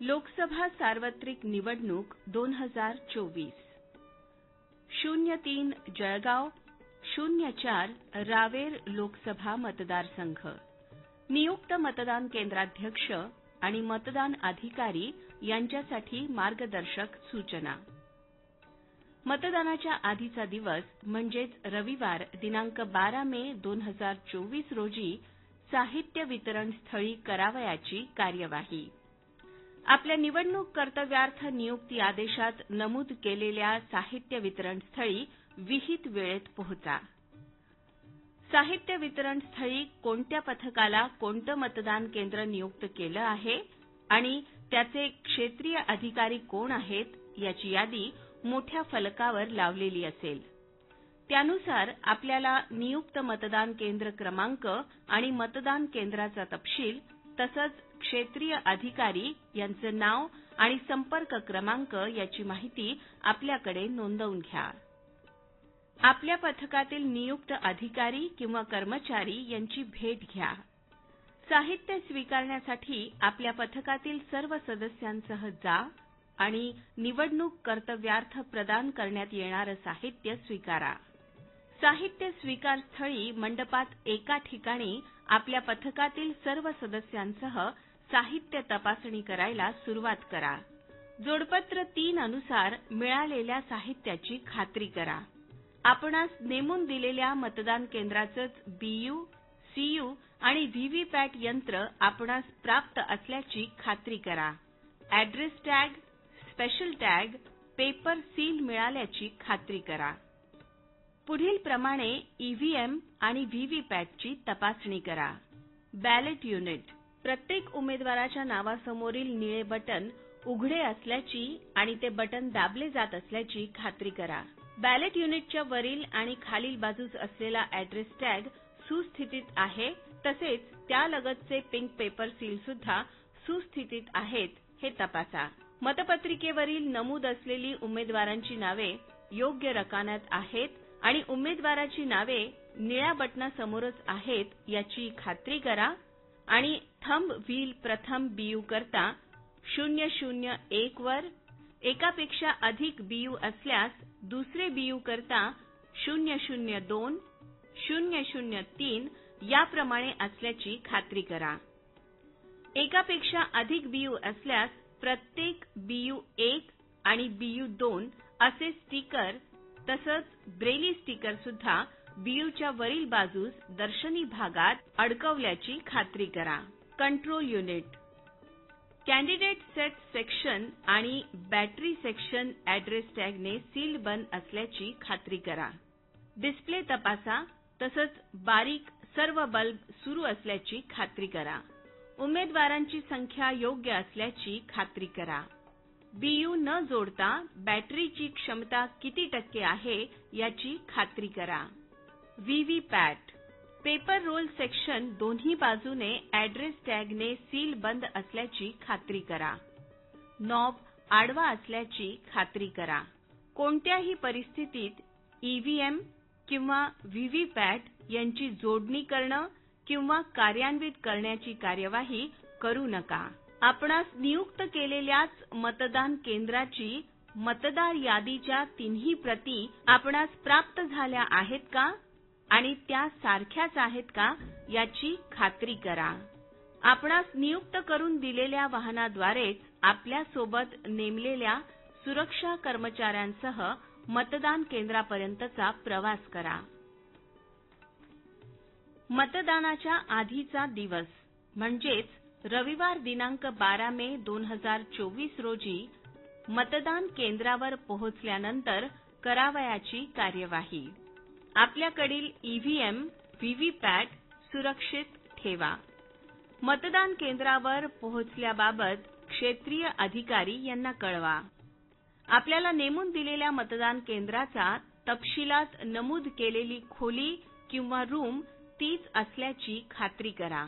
लोकसभा सार्वत्रिक निवडणूक 2024 03 जळगाव 04 रावेर लोकसभा मतदारसंघ नियुक्त मतदान केंद्राध्यक्ष आणि मतदान अधिकारी यांच्यासाठी मार्गदर्शक सूचना. मतदानाच्या आधीचा दिवस म्हणजेच रविवार दिनांक 12 मे 2024 रोजी साहित्य वितरण स्थळी करावयाची कार्यवाही. आपल्या निवडणूक कर्तव्यार्थ नियुक्ती आदेशात नमूद केलेल्या साहित्य वितरण स्थळी विहित वेळेत पोहोचा. साहित्य वितरण स्थळी कोणत्या पथकाला कोणतं मतदान केंद्र नियुक्त केलं आहे आणि त्याचे क्षेत्रीय अधिकारी कोण आहेत याची यादी मोठ्या फलकावर लावलेली असेल. त्यानुसार आपल्याला नियुक्त मतदान केंद्र क्रमांक आणि मतदान केंद्राचा तपशील तसंच क्षेत्रीय अधिकारी यांचं नाव आणि संपर्क क्रमांक याची माहिती आपल्याकडे नोंदवून घ्या. आपल्या पथकातील नियुक्त अधिकारी किंवा कर्मचारी यांची भेट घ्या. साहित्य स्वीकारण्यासाठी आपल्या पथकातील सर्व सदस्यांसह जा आणि निवडणूक कर्तव्यार्थ प्रदान करण्यात येणारं साहित्य स्वीकारा. साहित्य स्वीकार स्थळी मंडपात एका ठिकाणी आपल्या पथकातील सर्व सदस्यांसह साहित्य तपासणी करायला सुरुवात करा. जोडपत्र 3 अनुसार मिळालेल्या साहित्याची खात्री करा. आपणास नेमून दिलेल्या मतदान केंद्राचंच बीयू, सीयू आणि व्हीव्हीपॅट यंत्र आपणास प्राप्त असल्याची खात्री करा. Address tag, special tag, paper seal मिळाल्याची खात्री करा. पुढील प्रमाणे ईव्हीएम आणि व्हीव्हीपॅटची तपासणी करा. Ballot unit. प्रत्येक उमेदवाराच्या नावासमोरील निळे बटन उघडे असल्याची आणि ते बटन दाबले जात असल्याची खात्री करा. बॅलेट युनिटच्या वरील आणि खालील बाजूस असलेला ॲड्रेस टॅग सुस्थितीत आहे तसेच त्यालगतचे पिंक पेपर सील सुद्धा सुस्थितीत आहेत हे तपासा. मतपत्रिकेवरील नमूद असलेली उमेदवारांची नावे योग्य रकान्यात आहेत आणि उमेदवाराची नावे निळ्या बटनासमोरच आहेत याची खात्री करा आणि थंब व्हील प्रथम बीयू करता 001 वर, एकापेक्षा अधिक बीयू असल्यास दुसरे बीयू करता 002, 003 याप्रमाणे असल्याची खात्री करा. एकापेक्षा अधिक बीयू असल्यास प्रत्येक बीयू 1 आणि बीयू 2 असे स्टिकर तसंच ब्रेली स्टिकर सुद्धा बीयूच्या वरील बाजूस दर्शनी भागात अडकवल्याची खात्री करा. Control unit. Candidate set section आणि बॅटरी सेक्शन ॲड्रेस टॅगने सील बंद असल्याची खात्री करा. डिस्प्ले तपासा तसंच बारीक सर्व बल्ब सुरू असल्याची खात्री करा. उमेदवारांची संख्या योग्य असल्याची खात्री करा. बीयू न जोडता बॅटरीची क्षमता किती टक्के आहे याची खात्री करा. व्हीव्हीपॅट. पेपर रोल सेक्शन दोन्ही बाजूने ॲड्रेस टॅगने सील बंद असल्याची खात्री करा. नॉब आडवा असल्याची खात्री करा. कोणत्याही परिस्थितीत ईव्हीएम किंवा व्हीव्हीपॅट यांची जोडणी करणं किंवा कार्यान्वित करण्याची कार्यवाही करू नका. आपणास नियुक्त केलेल्याच मतदान केंद्राची मतदार यादीच्या तिन्ही प्रती आपणास प्राप्त झाल्या आहेत का आणि त्या सारख्याच आहेत का याची खात्री करा. आपणास नियुक्त करून दिलेल्या वाहनाद्वारेच आपल्यासोबत नेमलेल्या सुरक्षा कर्मचाऱ्यांसह मतदान केंद्रापर्यंतचा प्रवास करा. मतदानाच्या आधीचा दिवस म्हणजेच रविवार दिनांक 12 मे 2024 रोजी मतदान केंद्रावर पोहोचल्यानंतर करावयाची कार्यवाही. आपल्याकडील ईव्हीएम, व्हीव्हीपॅट सुरक्षित ठेवा. मतदान केंद्रावर पोहोचल्याबाबत क्षेत्रीय अधिकारी यांना कळवा. आपल्याला नेमून दिलेल्या मतदान केंद्राचा तपशिलात नमूद केलेली खोली किंवा रूम तीच असल्याची खात्री करा.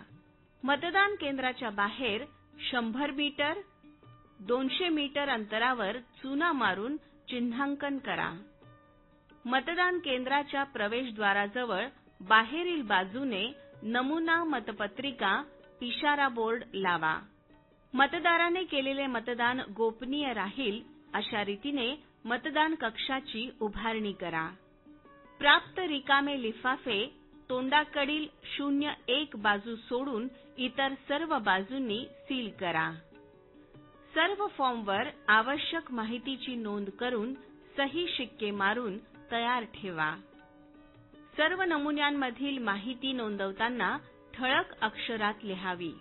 मतदान केंद्राच्या बाहेर 100 मीटर, 200 मीटर अंतरावर चुना मारून चिन्हांकन करा. मतदान केंद्राच्या प्रवेशद्वाराजवळ बाहेरील बाजूने नमुना मतपत्रिका इशारा बोर्ड लावा. मतदाराने केलेले मतदान गोपनीय राहील अशा रीतीने मतदान कक्षाची उभारणी करा. प्राप्त रिकामे लिफाफे तोंडाकडील 0-1 बाजू सोडून इतर सर्व बाजूंनी सील करा. सर्व फॉर्मवर आवश्यक माहितीची नोंद करून सही शिक्के मारून तयार ठेवा. सर्व नमुन्यांमधील माहिती नोंदवताना ठळक अक्षरात लिहावी.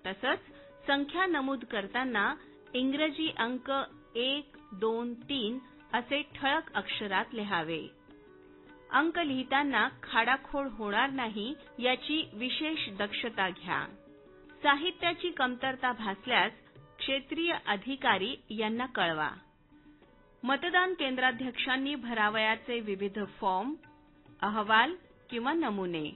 तसंच संख्या नमूद करताना इंग्रजी अंक 1, 2, 3 असे ठळक अक्षरात लिहावे. अंक लिहिताना खाडाखोड होणार नाही याची विशेष दक्षता घ्या. साहित्याची कमतरता भासल्यास क्षेत्रीय अधिकारी यांना कळवा. मतदान केंद्राध्यक्षांनी भरावयाचे विविध फॉर्म, अहवाल किंवा नमुने.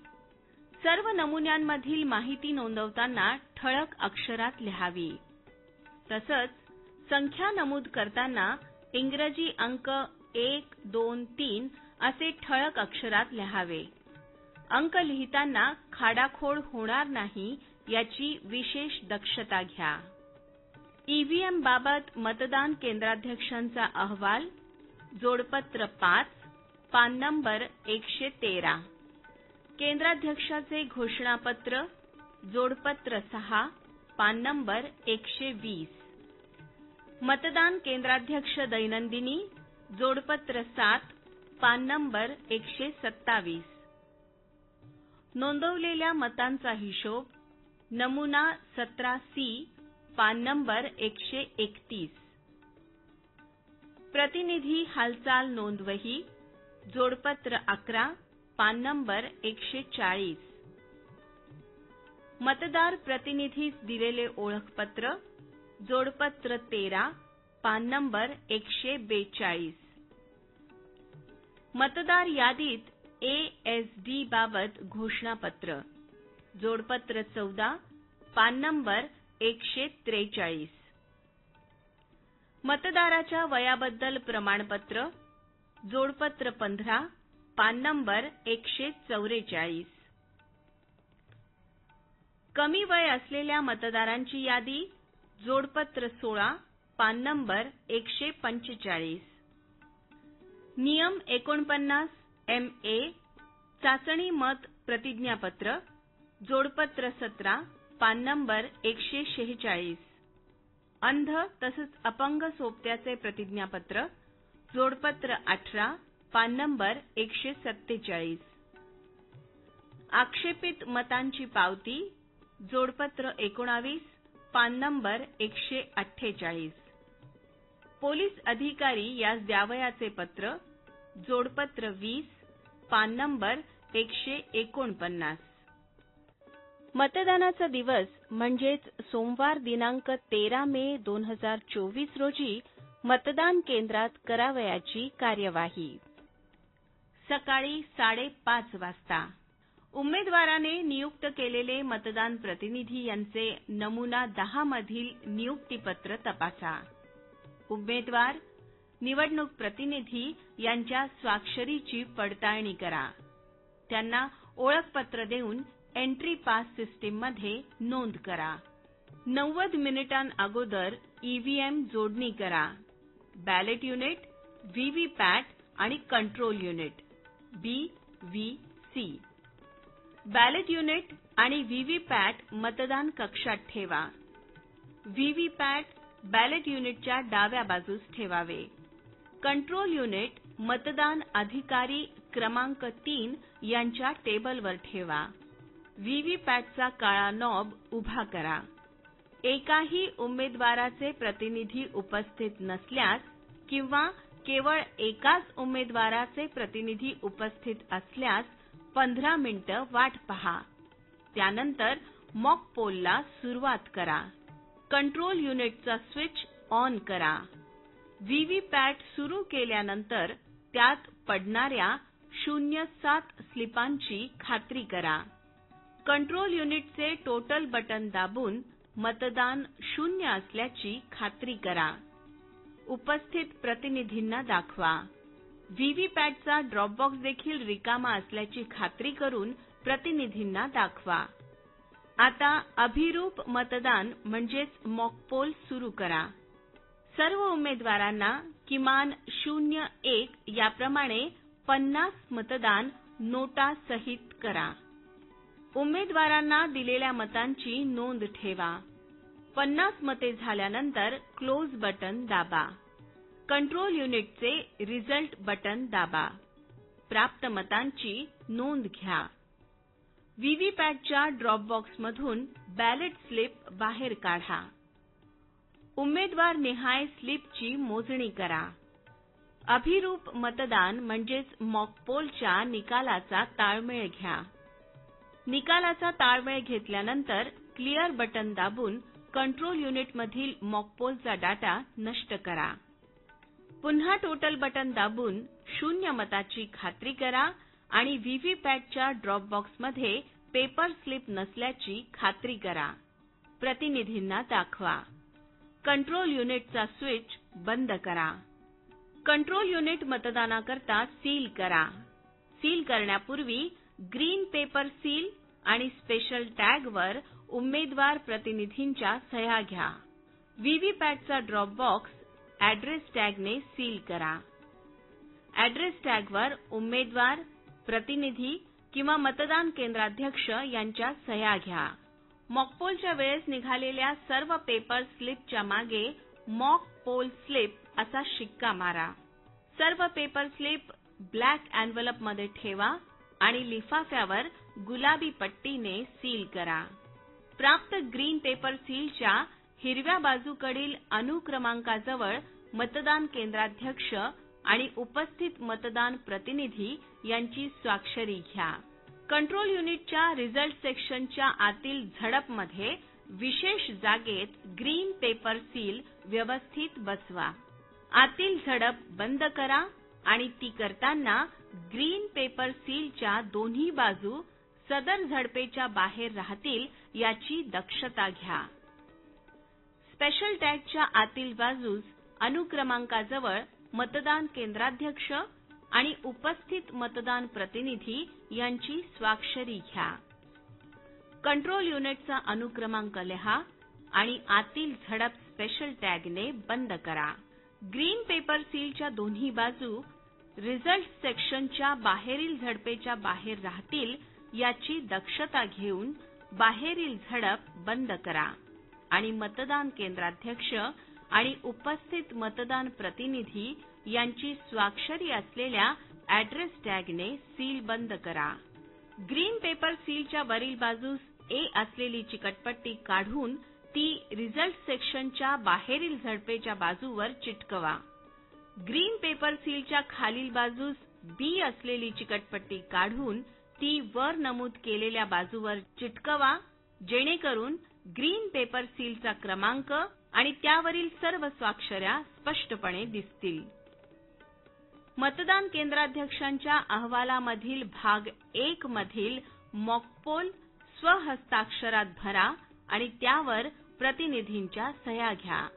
सर्व नमुन्यांमधील माहिती नोंदवताना ठळक अक्षरात लिहावी. तसंच संख्या नमूद करताना इंग्रजी अंक 1, 2, 3 असे ठळक अक्षरात लिहावे. अंक लिहिताना खाडाखोड होणार नाही याची विशेष दक्षता घ्या. ईव्हीएम बाबत मतदान केंद्राध्यक्षांचा अहवाल, जोडपत्र 5, पान नंबर 113. केंद्राध्यक्षाचे घोषणापत्र, जोडपत्र 6, पान नंबर 120. मतदान केंद्राध्यक्ष दैनंदिनी, जोडपत्र 7, पान नंबर 127. नोंदवलेल्या मतांचा हिशोब, नमुना 17C, पान नंबर 131. प्रतिनिधी हालचाल नोंदवही, जोडपत्र 11, पान नंबर 140. मतदार प्रतिनिधीस दिलेले ओळखपत्र, जोडपत्र 13, पान नंबर 142. मतदार यादीत ASD बाबत घोषणापत्र, जोडपत्र 14, पान नंबर 143. मतदाराच्या वयाबद्दल प्रमाणपत्र, जोडपत्र 15, पान नंबर 144. कमी वय असलेल्या मतदारांची यादी, जोडपत्र 16, पान नंबर 145. नियम 49 MA चाचणी मत प्रतिज्ञापत्र, जोडपत्र 17, पान नंबर 146. अंध तसंच अपंग सोबत्याचे प्रतिज्ञापत्र, जोडपत्र 18, पान नंबर 147. आक्षेपित मतांची पावती, जोडपत्र 19, पान नंबर 148. पोलीस अधिकारी यास द्यावयाचे पत्र, जोडपत्र 20, पान नंबर 149. मतदानाचा दिवस म्हणजेच सोमवार दिनांक 13 मे 2024 रोजी मतदान केंद्रात करावयाची कार्यवाही. सकाळी 5:30 वाजता उमेदवाराने नियुक्त केलेले मतदान प्रतिनिधी यांचे नमुना 10 मधील नियुक्तीपत्र तपासा. उमेदवार, निवडणूक प्रतिनिधी यांच्या स्वाक्षरीची पडताळणी करा. त्यांना ओळखपत्र देऊन एंट्री पास सिस्टीममध्ये नोंद करा. 90 मिनिटांअगोदर ईव्हीएम जोडणी करा. बॅलेट युनिट, व्हीव्हीपॅट आणि control unit BVC. Ballot unit आणि व्हीव्हीपॅट मतदान कक्षात ठेवा. व्हीव्हीपॅट बॅलेट युनिटच्या डाव्या बाजूस ठेवावे. कंट्रोल युनिट मतदान अधिकारी क्रमांक 3 यांच्या टेबलवर ठेवा. व्हीव्हीपॅटचा काळा नॉब उभा करा. एकाही उमेदवाराचे प्रतिनिधी उपस्थित नसल्यास किंवा केवळ एकाच उमेदवाराचे प्रतिनिधी उपस्थित असल्यास 15 मिनिटे वाट पहा. त्यानंतर मॉक पोलला सुरुवात करा. कंट्रोल युनिटचा स्विच ऑन करा. व्हीव्हीपॅट सुरू केल्यानंतर त्यात पडणाऱ्या 07 स्लिपांची खात्री करा. कंट्रोल युनिटचे टोटल बटन दाबून मतदान 0 असल्याची खात्री करा. उपस्थित प्रतिनिधींना दाखवा. व्हीव्हीपॅटचा ड्रॉपबॉक्स देखील रिकामा असल्याची खात्री करून प्रतिनिधींना दाखवा. आता अभिरूप मतदान म्हणजेच मॉक पोल सुरू करा. सर्व उमेदवारांना किमान 0-1 याप्रमाणे 50 मतदान नोटा सहित करा. उमेदवारांना दिलेल्या मतांची नोंद ठेवा. 50 मते झाल्यानंतर क्लोज बटन दाबा. कंट्रोल युनिटचे रिझल्ट बटन दाबा. प्राप्त मतांची नोंद घ्या. व्हीव्हीपॅटच्या ड्रॉप बॉक्समधून बॅलेट स्लिप बाहेर काढा. उमेदवार निहाय स्लिपची मोजणी करा. अभिरूप मतदान म्हणजेच मॉक पोलच्या निकालाचा ताळमेळ घ्या. निकालाचा ताळमेळ घेतल्यानंतर क्लिअर बटन दाबून कंट्रोल युनिटमधील मॉक पोलचा डाटा नष्ट करा. पुन्हा टोटल बटन दाबून 0 मताची खात्री करा आणि व्हीव्हीपॅटच्या ड्रॉप बॉक्समध्ये पेपर स्लिप नसल्याची खात्री करा. प्रतिनिधींना दाखवा. कंट्रोल युनिटचा स्विच बंद करा. कंट्रोल युनिट मतदानाकरता सील करा. सील करण्यापूर्वी ग्रीन पेपर सील आणि स्पेशल टॅगवर उमेदवार प्रतिनिधींच्या सह्या घ्या. व्हीव्हीपॅटचा ड्रॉप बॉक्स ॲड्रेस टॅगने सील करा. ॲड्रेस टॅगवर उमेदवार, प्रतिनिधी किंवा मतदान केंद्राध्यक्ष यांच्या सह्या घ्या. मॉकपोलच्या वेळेस निघालेल्या सर्व पेपर स्लिपच्या मागे मॉक पोल स्लिप असा शिक्का मारा. सर्व पेपर स्लिप ब्लॅक एन्व्हलपमध्ये ठेवा आणि लिफाफ्यावर गुलाबी पट्टीने सील करा. प्राप्त ग्रीन पेपर सीलच्या हिरव्या बाजूकडील अनुक्रमांकाजवळ मतदान केंद्राध्यक्ष आणि उपस्थित मतदान प्रतिनिधी यांची स्वाक्षरी घ्या. कंट्रोल युनिटच्या रिझल्ट सेक्शनच्या आतील झडपमध्ये विशेष जागेत ग्रीन पेपर सील व्यवस्थित बसवा. आतील झडप बंद करा आणि ती करताना ग्रीन पेपर सीलच्या दोन्ही बाजू सदर झडपेच्या बाहेर राहतील याची दक्षता घ्या. स्पेशल टॅगच्या आतील बाजूस अनुक्रमांकाजवळ मतदान केंद्राध्यक्ष आणि उपस्थित मतदान प्रतिनिधी यांची स्वाक्षरी घ्या. कंट्रोल युनिटचा अनुक्रमांक लिहा आणि आतील झडप स्पेशल टॅगने बंद करा. ग्रीन पेपर सीलच्या दोन्ही बाजू रिझल्ट सेक्शनच्या बाहेरील झडपेच्या बाहेर राहतील याची दक्षता घेऊन बाहेरील झडप बंद करा आणि मतदान केंद्राध्यक्ष आणि उपस्थित मतदान प्रतिनिधी यांची स्वाक्षरी असलेल्या ॲड्रेस टॅगने सील बंद करा. ग्रीन पेपर सीलच्या वरील बाजूस ए असलेली चिकटपट्टी काढून ती रिझल्ट सेक्शनच्या बाहेरील झडपेच्या बाजूवर चिटकवा. ग्रीन पेपर सीलच्या खालील बाजूस बी असलेली चिकटपट्टी काढून ती वर नमूद केलेल्या बाजूवर चिटकवा, जेणेकरून ग्रीन पेपर सीलचा क्रमांक आणि त्यावरील सर्व स्वाक्षऱ्या स्पष्टपणे दिसतील. मतदान केंद्राध्यक्षांच्या अहवालामधील भाग 1 मधील मॉकपोल स्वहस्ताक्षरात भरा आणि त्यावर प्रतिनिधींच्या सह्या घ्या.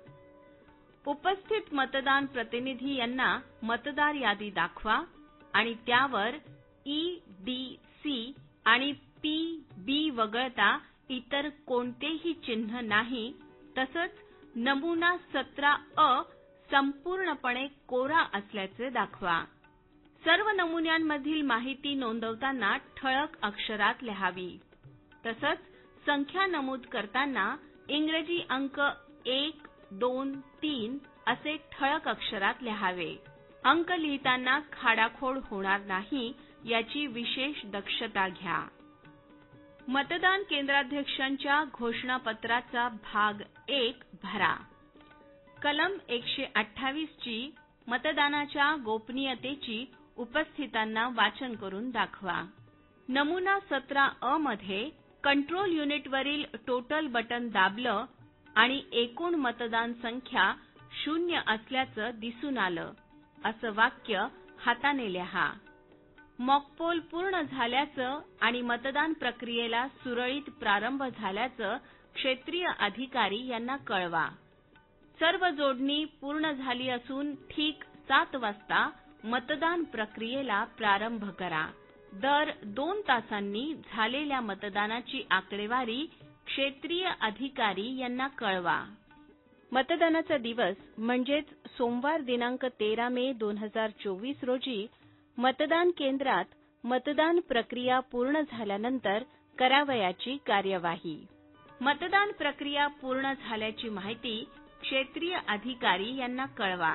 उपस्थित मतदान प्रतिनिधी यांना मतदार यादी दाखवा आणि त्यावर EDC आणि PB वगळता इतर कोणतेही चिन्ह नाही. तसंच नमुना 17A संपूर्णपणे कोरा असल्याचे दाखवा. सर्व नमुन्यांमधील माहिती नोंदवताना ठळक अक्षरात लिहावी. तसंच संख्या नमूद करताना इंग्रजी अंक 1, 2, 3 असे ठळक अक्षरात लिहावे. अंक लिहिताना खाडाखोड होणार नाही याची विशेष दक्षता घ्या. मतदान केंद्राध्यक्षांच्या घोषणापत्राचा भाग 1 भरा. कलम 128 ची मतदानाच्या गोपनीयतेची उपस्थितांना वाचन करून दाखवा. नमुना 17A मध्ये कंट्रोल युनिटवरील टोटल बटन दाबलं आणि एकूण मतदान संख्या 0 असल्याचं दिसून आलं असं वाक्य हाताने लिहा. मॉकपोल पूर्ण झाल्याचं आणि मतदान प्रक्रियेला सुरळीत प्रारंभ झाल्याचं क्षेत्रीय अधिकारी यांना कळवा. सर्व जोडणी पूर्ण झाली असून ठीक 7 वाजता मतदान प्रक्रियेला प्रारंभ करा. दर 2 तासांनी झालेल्या मतदानाची आकडेवारी क्षेत्रीय अधिकारी यांना कळवा. मतदानाचा दिवस म्हणजेच सोमवार दिनांक 13 मे 2024 रोजी मतदान केंद्रात मतदान प्रक्रिया पूर्ण झाल्यानंतर करावयाची कार्यवाही. मतदान प्रक्रिया पूर्ण झाल्याची माहिती क्षेत्रीय अधिकारी यांना कळवा.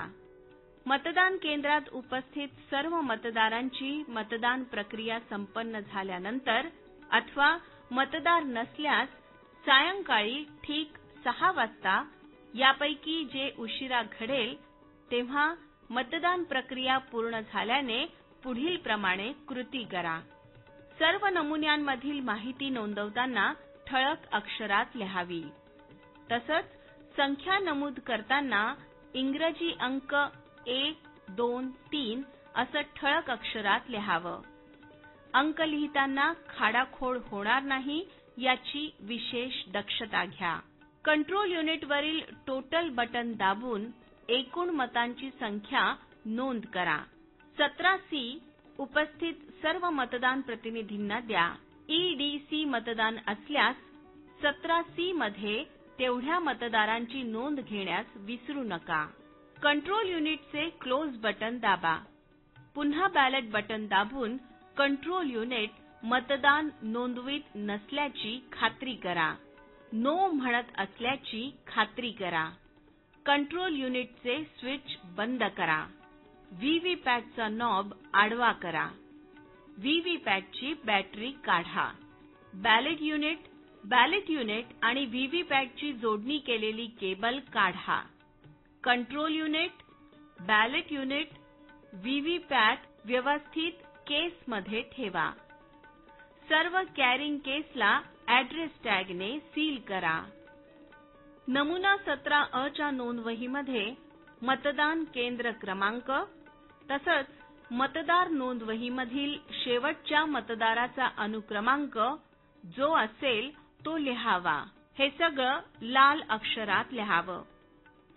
मतदान केंद्रात उपस्थित सर्व मतदारांची मतदान प्रक्रिया संपन्न झाल्यानंतर अथवा मतदार नसल्यास सायंकाळी ठीक 6 वाजता यापैकी जे उशिरा घडेल तेव्हा मतदान प्रक्रिया पूर्ण झाल्याने पुढील प्रमाणे कृती करा. सर्व नमुन्यांमधील माहिती नोंदवताना ठळक अक्षरात लिहावी. तसंच संख्या नमूद करताना इंग्रजी अंक 1, 2, 3 असं ठळक अक्षरात लिहावं. अंक लिहिताना खाडाखोड होणार नाही याची विशेष दक्षता घ्या. कंट्रोल युनिटवरील टोटल बटन दाबून एकूण मतांची संख्या नोंद करा. 17C उपस्थित सर्व मतदान प्रतिनिधींना द्या. EDC मतदान असल्यास 17C मध्ये तेवढ्या मतदारांची नोंद घेण्यास विसरू नका. कंट्रोल युनिटचे क्लोज बटन दाबा. पुन्हा बॅलेट बटन दाबून कंट्रोल युनिट मतदान नोंदवित नसल्याची खात्री करा. नो म्हणत असल्याची खात्री करा. कंट्रोल युनिटचे स्विच बंद करा. व्हीव्हीपॅटचा नॉब आडवा करा. व्हीव्हीपॅटची बॅटरी काढा. बॅलेट युनिट आणि व्हीव्हीपॅटची जोडणी केलेली केबल काढा. Control unit, ballot unit, VVPAT व्यवस्थित केसमध्ये ठेवा. सर्व कॅरिंग केसला ॲड्रेस टॅगने सील करा. नमुना 17A च्या नोंदवहीमध्ये मतदान केंद्र क्रमांक तसंच मतदार नोंदवहीमधील शेवटच्या मतदाराचा अनुक्रमांक जो असेल तो लिहावा. हे सगळं लाल अक्षरात लिहावं.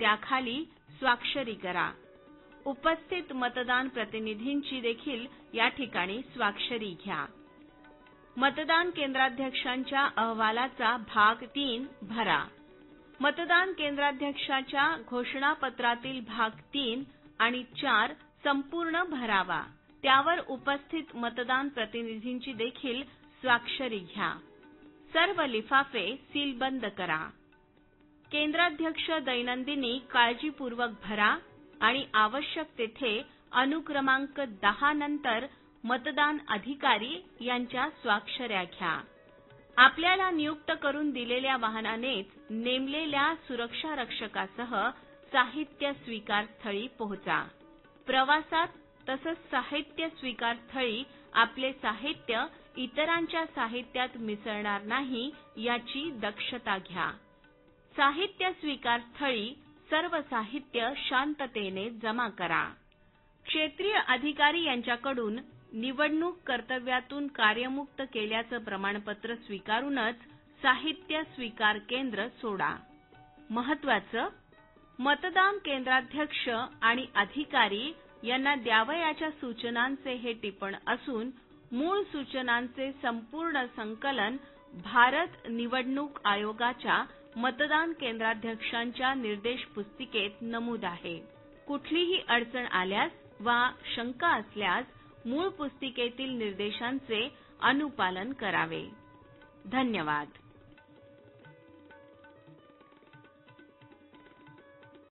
त्याखाली स्वाक्षरी करा. उपस्थित मतदान प्रतिनिधींची देखील या ठिकाणी स्वाक्षरी घ्या. मतदान केंद्राध्यक्षांच्या अहवालाचा भाग 3 भरा. मतदान केंद्राध्यक्षाच्या घोषणापत्रातील भाग 3 आणि 4 संपूर्ण भरावा. त्यावर उपस्थित मतदान प्रतिनिधींची देखील स्वाक्षरी घ्या. सर्व लिफाफे सीलबंद करा. केंद्राध्यक्ष दैनंदिनी काळजीपूर्वक भरा आणि आवश्यक तेथे अनुक्रमांक 10 नंतर मतदान अधिकारी यांच्या स्वाक्षऱ्या घ्या. आपल्याला नियुक्त करून दिलेल्या वाहनानेच नेमलेल्या सुरक्षा रक्षकासह साहित्य स्वीकार स्थळी पोहोचा. प्रवासात तसंच साहित्य स्वीकार स्थळी आपले साहित्य इतरांच्या साहित्यात मिसळणार नाही याची दक्षता घ्या. साहित्य स्वीकार स्थळी सर्व साहित्य शांततेने जमा करा. क्षेत्रीय अधिकारी यांच्याकडून निवडणूक कर्तव्यातून कार्यमुक्त केल्याचं प्रमाणपत्र स्वीकारूनच साहित्य स्वीकार केंद्र सोडा. महत्त्वाचं, मतदान केंद्राध्यक्ष आणि अधिकारी यांना द्यावयाच्या सूचनांचे हे टिपण असून मूळ सूचनांचे संपूर्ण संकलन भारत निवडणूक आयोगाच्या मतदान केंद्राध्यक्षांच्या निर्देश पुस्तिकेत नमूद आहे. कुठलीही अडचण आल्यास वा शंका असल्यास मूळ पुस्तिकेतील निर्देशांचे अनुपालन करावे. धन्यवाद.